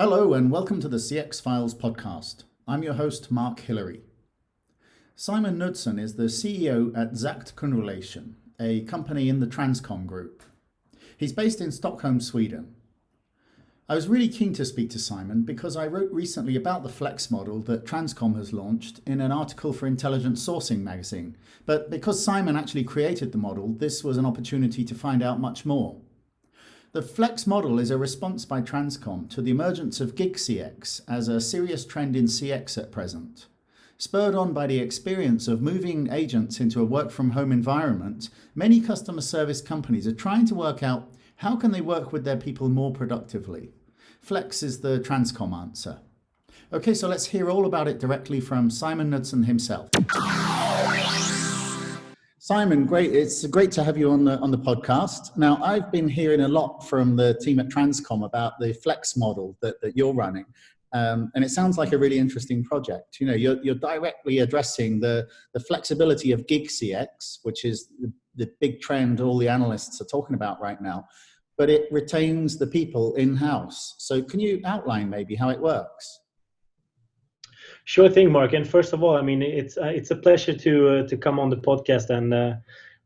Hello and welcome to the CX Files podcast. I'm your host, Mark Hillary. Simon Knudsen is the CEO at Xzakt Kundrelation, a company in the Transcom group. He's based in Stockholm, Sweden. I was really keen to speak to Simon because I wrote recently about the Flex model that Transcom has launched in an article for Intelligent Sourcing magazine. But because Simon actually created the model, this was an opportunity to find out much more. The Flex model is a response by Transcom to the emergence of GigCX as a serious trend in CX at present. Spurred on by the experience of moving agents into a work-from-home environment, many customer service companies are trying to work out how can they work with their people more productively. Flex is the Transcom answer. Okay, so let's hear all about it directly from Simon Knudsen himself. Simon, great. It's great to have you on the podcast. Now, I've been hearing a lot from the team at Transcom about the Flex model that you're running. And it sounds like a really interesting project. You know, you're directly addressing the flexibility of GigCX, which is the big trend all the analysts are talking about right now, but it retains the people in-house. So can you outline maybe how it works? Sure thing, Mark. And first of all, I mean, it's a pleasure to come on the podcast, and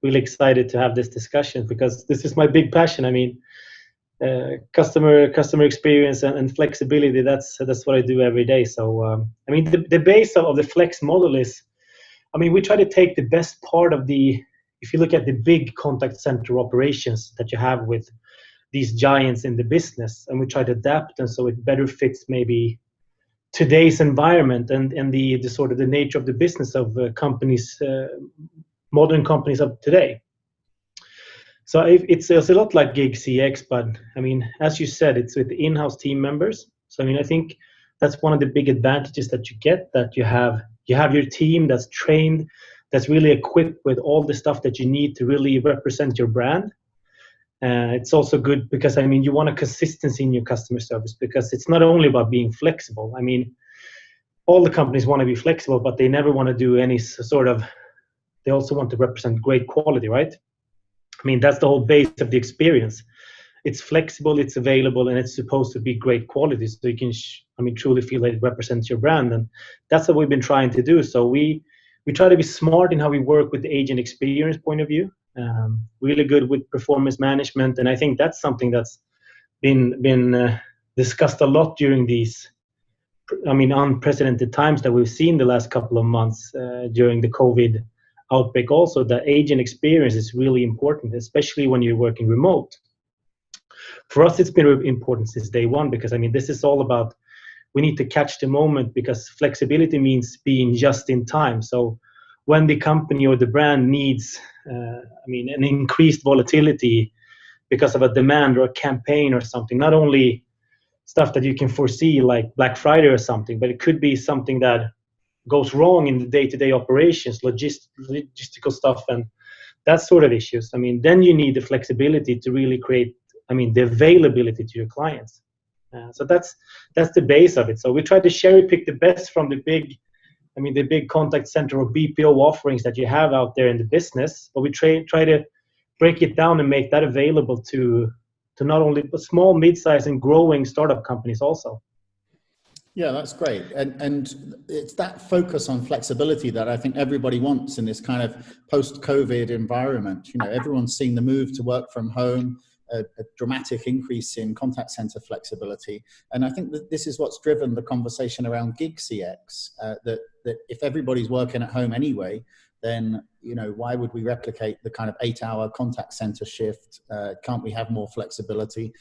really excited to have this discussion because this is my big passion. I mean, customer experience and flexibility. That's what I do every day. So I mean, the base of the Flex model is, I mean, we try to take the best part of if you look at the big contact center operations that you have with these giants in the business, and we try to adapt them so it better fits maybe today's environment and the sort of the nature of the business of companies, modern companies of today. So it's a lot like GigCX, but I mean, as you said, it's with the in-house team members. So I mean, I think that's one of the big advantages that you get, that you have your team that's trained, that's really equipped with all the stuff that you need to really represent your brand. It's also good because, I mean, you want a consistency in your customer service because it's not only about being flexible. I mean, all the companies want to be flexible, but they never want to do any sort of, they also want to represent great quality, right? I mean, that's the whole base of the experience. It's flexible, it's available, and it's supposed to be great quality. So you can, truly feel that it represents your brand. And that's what we've been trying to do. So we try to be smart in how we work with the agent experience point of view. Really good with performance management, and I think that's something that's been discussed a lot during these, unprecedented times that we've seen the last couple of months during the COVID outbreak. Also, the agent experience is really important, especially when you're working remote. For us, it's been important since day one because, I mean, this is all about, we need to catch the moment because flexibility means being just in time. So when the company or the brand needs an increased volatility because of a demand or a campaign or something, not only stuff that you can foresee like Black Friday or something, but it could be something that goes wrong in the day-to-day operations, logistical stuff, and that sort of issues. I mean, then you need the flexibility to really create, the availability to your clients. So that's the base of it. So we try to cherry pick the best from the big contact center or BPO offerings that you have out there in the business, but we try to break it down and make that available to not only small, mid-sized, and growing startup companies also. Yeah, that's great. And it's that focus on flexibility that I think everybody wants in this kind of post-COVID environment. You know, everyone's seeing the move to work from home, a dramatic increase in contact center flexibility. And I think that this is what's driven the conversation around GigCX, that if everybody's working at home anyway, then, you know, why would we replicate the kind of 8-hour contact center shift? Can't we have more flexibility?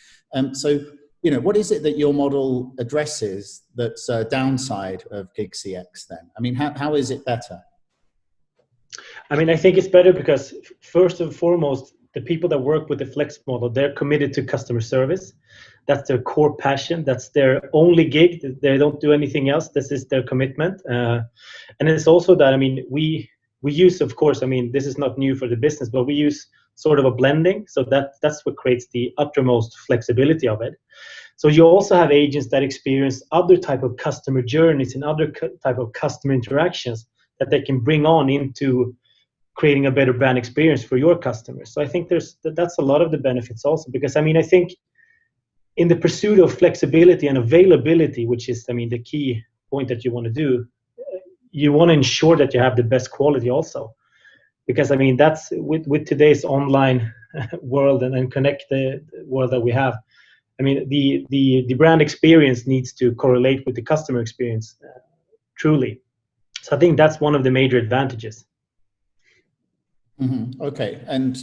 So, you know, what is it that your model addresses that's a downside of GigCX then? I mean, how is it better? I mean, I think it's better because first and foremost, the people that work with the Flex model, they're committed to customer service. That's their core passion. That's their only gig. They don't do anything else. This is their commitment. And it's also that, I mean, we use, of course, I mean, this is not new for the business, but we use sort of a blending. So that's what creates the uttermost flexibility of it. So you also have agents that experience other type of customer journeys and other type of customer interactions that they can bring on into creating a better brand experience for your customers. So I think that's a lot of the benefits also, because I mean, I think in the pursuit of flexibility and availability, which is, I mean, the key point that you want to do, you want to ensure that you have the best quality also. Because I mean, that's with today's online world and connected world that we have. I mean, the brand experience needs to correlate with the customer experience, truly. So I think that's one of the major advantages. Okay, and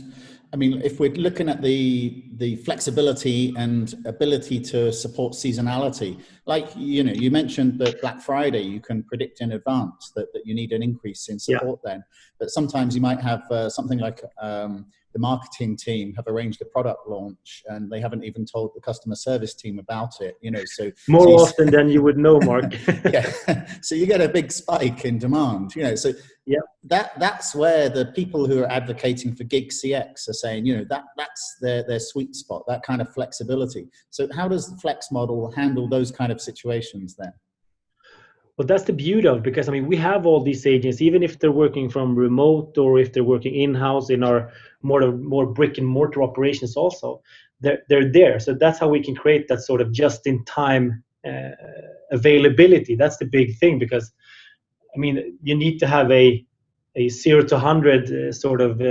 I mean, if we're looking at the flexibility and ability to support seasonality, like, you know, you mentioned that Black Friday, you can predict in advance that you need an increase in support then, but sometimes you might have something like the marketing team have arranged a product launch and they haven't even told the customer service team about it, you know, so more often than you would know, Mark. Yeah, so you get a big spike in demand, you know, so yeah, that's where the people who are advocating for GigCX are saying, you know, that's their sweet spot, that kind of flexibility. So how does the Flex model handle those kind of situations then? Well, that's the beauty of it, because I mean, we have all these agents, even if they're working from remote or if they're working in-house in our more brick and mortar operations also, they're there. So that's how we can create that sort of just-in-time availability. That's the big thing, because I mean, you need to have a 0 to 100 sort of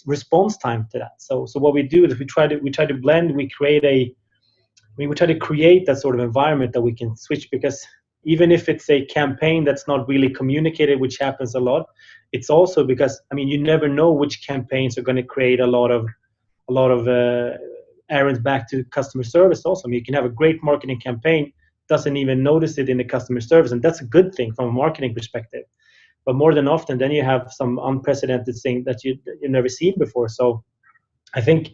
response time to that. So what we do is we try to blend. We try to create that sort of environment that we can switch, because even if it's a campaign that's not really communicated, which happens a lot, it's also because, I mean, you never know which campaigns are going to create a lot of errands back to customer service also. I mean, you can have a great marketing campaign, doesn't even notice it in the customer service, and that's a good thing from a marketing perspective. But more than often, then you have some unprecedented thing that you've never seen before. So I think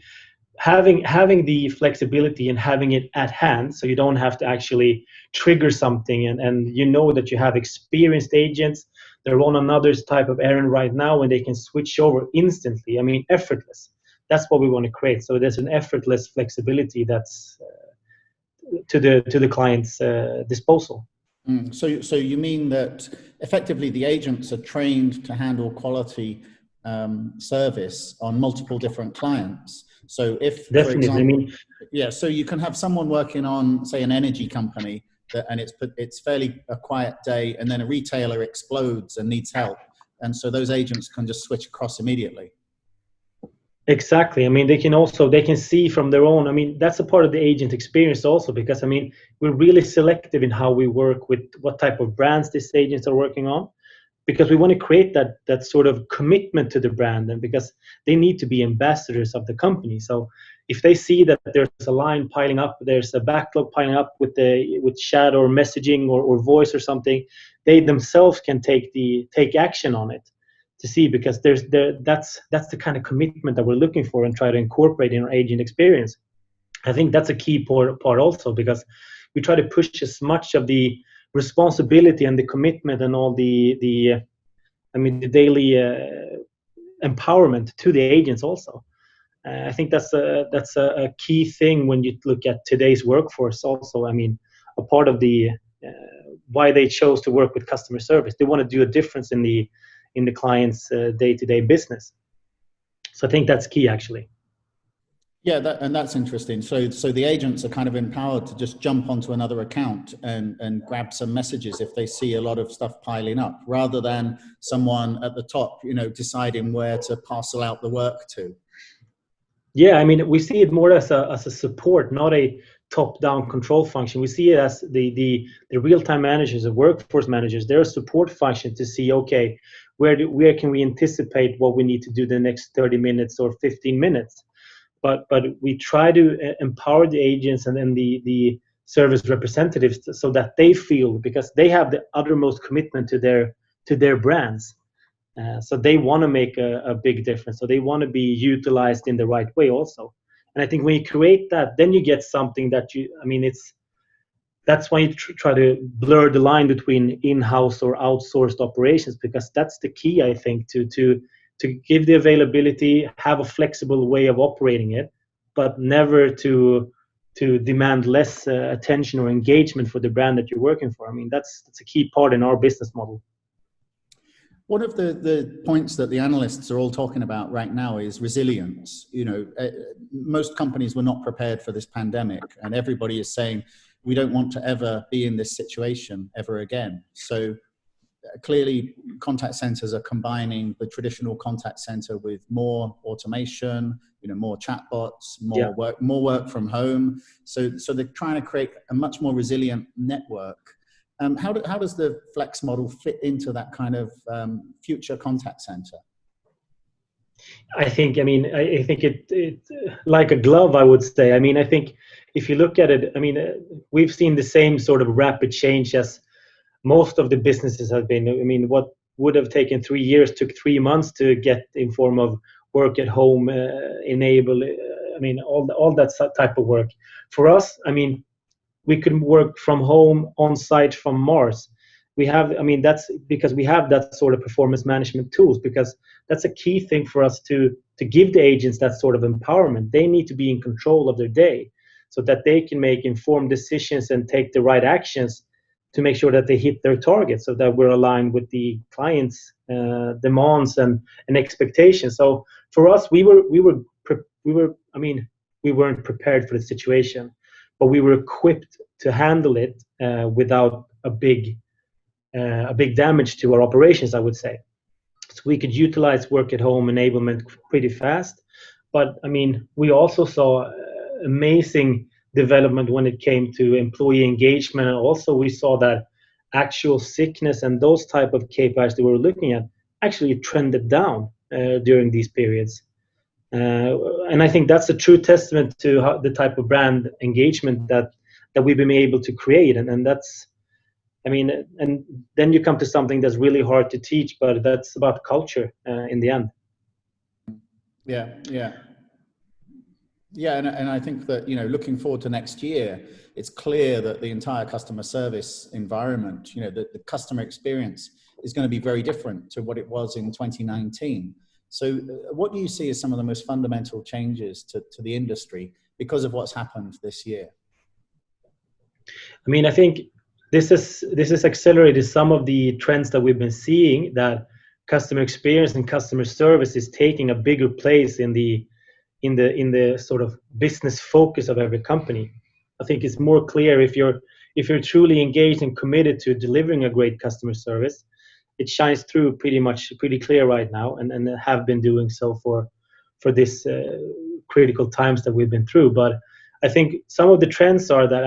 having the flexibility and having it at hand, so you don't have to actually trigger something, and you know that you have experienced agents, they're on another type of errand right now, and they can switch over instantly. I mean, effortless. That's what we want to create. So there's an effortless flexibility that's to the client's disposal. So you mean that effectively the agents are trained to handle quality service on multiple different clients. So if, Definitely, for example, I mean, yeah, so you can have someone working on, say, an energy company and it's fairly a quiet day, and then a retailer explodes and needs help, and so those agents can just switch across immediately. Exactly. I mean, they can see from their own. I mean, that's a part of the agent experience also, because I mean, we're really selective in how we work with what type of brands these agents are working on, because we want to create that sort of commitment to the brand, and because they need to be ambassadors of the company. So if they see that there's a line piling up, there's a backlog piling up with chat or messaging or voice or something, they themselves can take action on it, to see, because that's the kind of commitment that we're looking for and try to incorporate in our agent experience. I think that's a key part also, because we try to push as much of the responsibility and the commitment and all the daily empowerment to the agents also. I think that's a key thing when you look at today's workforce also. I mean, a part of the why they chose to work with customer service, they want to do a difference in the client's day-to-day business. So I think that's key, actually. Yeah, that's interesting. So the agents are kind of empowered to just jump onto another account and grab some messages if they see a lot of stuff piling up, rather than someone at the top, you know, deciding where to parcel out the work to. Yeah, I mean, we see it more as a support, not a top-down control function. We see it as the real-time managers, the workforce managers. They're a support function to see, okay, where can we anticipate what we need to do the next 30 minutes or 15 minutes. But we try to empower the agents and then the service representatives so that they feel, because they have the uttermost commitment to their brands. So they want to make a big difference. So they want to be utilized in the right way also. And I think when you create that, then you get something that that's why you try to blur the line between in-house or outsourced operations, because that's the key, I think, to give the availability, have a flexible way of operating it, but never to demand less attention or engagement for the brand that you're working for. I mean, that's a key part in our business model. One of the points that the analysts are all talking about right now is resilience. Most companies were not prepared for this pandemic, and everybody is saying we don't want to ever be in this situation ever again. So clearly, contact centers are combining the traditional contact center with more automation, more chatbots, more work from home. So they're trying to create a much more resilient network. How does the Flex model fit into that kind of future contact center? I think it like a glove, I would say. I think if you look at it, we've seen the same sort of rapid change as most of the businesses have been. What would have taken 3 years took 3 months to get in form of work at home, enable, all that type of work. For us, we can work from home on site from Mars. That's because we have that sort of performance management tools, because that's a key thing for us to give the agents that sort of empowerment. They need to be in control of their day so that they can make informed decisions and take the right actions to make sure that they hit their targets, so that we're aligned with the client's demands and expectations. So for us, we weren't prepared for the situation, but we were equipped to handle it without a big damage to our operations, I would say. So we could utilize work at home enablement pretty fast. But we also saw amazing development when it came to employee engagement, and also we saw that actual sickness and those type of KPIs that we were looking at actually trended down during these periods. And I think that's a true testament to the type of brand engagement that we've been able to create. And that's, and then you come to something that's really hard to teach, but that's about culture in the end. Yeah, and I think that, looking forward to next year, it's clear that the entire customer service environment, the customer experience is going to be very different to what it was in 2019. So what do you see as some of the most fundamental changes to the industry because of what's happened this year? I think this has accelerated some of the trends that we've been seeing, that customer experience and customer service is taking a bigger place in the sort of business focus of every company. I think it's more clear if you're truly engaged and committed to delivering a great customer service. It shines through pretty clear right now, and have been doing so for this critical times that we've been through. But I think some of the trends are that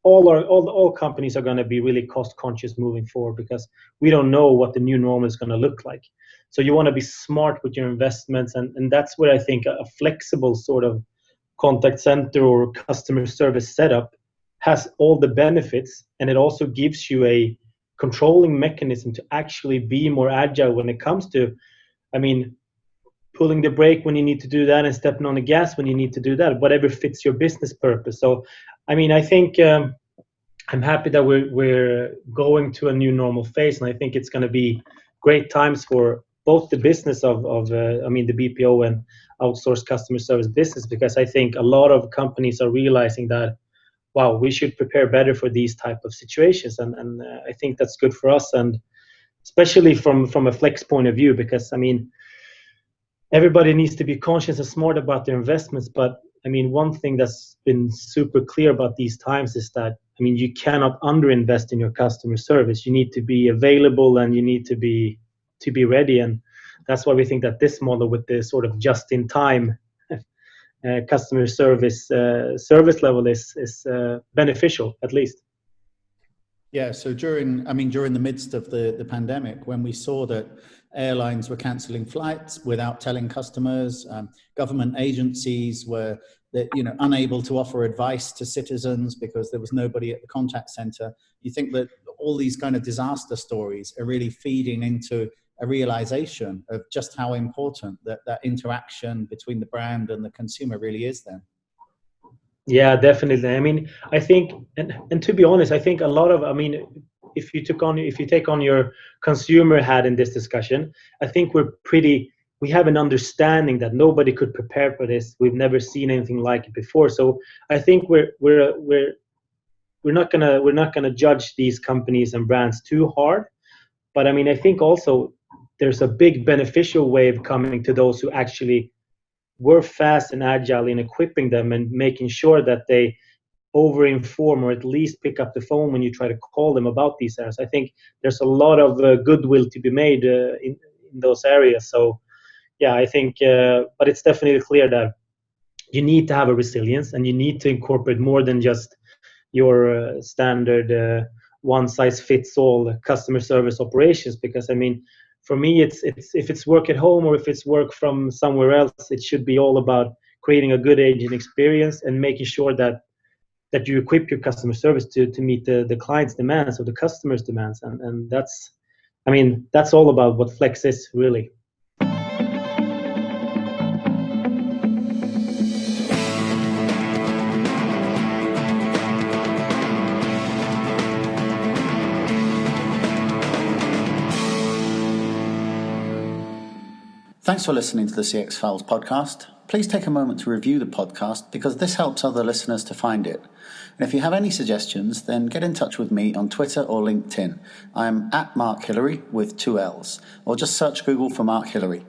all companies are going to be really cost conscious moving forward, because we don't know what the new normal is going to look like. So you want to be smart with your investments, and that's where I think a flexible sort of contact center or customer service setup has all the benefits, and it also gives you a controlling mechanism to actually be more agile when it comes to, pulling the brake when you need to do that and stepping on the gas when you need to do that, whatever fits your business purpose. So, I think I'm happy that we're going to a new normal phase, and I think it's going to be great times for both the business of the BPO and outsourced customer service business, because I think a lot of companies are realizing that, wow, we should prepare better for these type of situations, and I think that's good for us, and especially from a Flex point of view, because everybody needs to be conscious and smart about their investments. But one thing that's been super clear about these times is that you cannot underinvest in your customer service. You need to be available, and you need to be ready, and that's why we think that this model with the sort of just-in-time customer service level is beneficial, at least. Yeah. So during the midst of the pandemic, when we saw that airlines were cancelling flights without telling customers, government agencies were unable to offer advice to citizens because there was nobody at the contact center. You think that all these kind of disaster stories are really feeding into a realization of just how important that interaction between the brand and the consumer really is then? Yeah, definitely. I think, and to be honest, I think a lot of, if you take on your consumer hat in this discussion, I think we have an understanding that nobody could prepare for this. We've never seen anything like it before. So I think we're not gonna judge these companies and brands too hard. But I mean, I think also there's a big beneficial wave coming to those who actually were fast and agile in equipping them and making sure that they over-inform or at least pick up the phone when you try to call them about these areas. I think there's a lot of goodwill to be made in those areas. So yeah, I think, but it's definitely clear that you need to have a resilience, and you need to incorporate more than just your standard one-size-fits-all customer service operations. Because I mean, for me, it's if it's work at home or if it's work from somewhere else, it should be all about creating a good agent experience and making sure that you equip your customer service to meet the client's demands or the customer's demands. And that's, I mean, that's all about what Flex is, really. Thanks for listening to the CX Files podcast. Please take a moment to review the podcast because this helps other listeners to find it. And if you have any suggestions, then get in touch with me on Twitter or LinkedIn. I'm at Mark Hillary with 2 L's, or just search Google for Mark Hillary.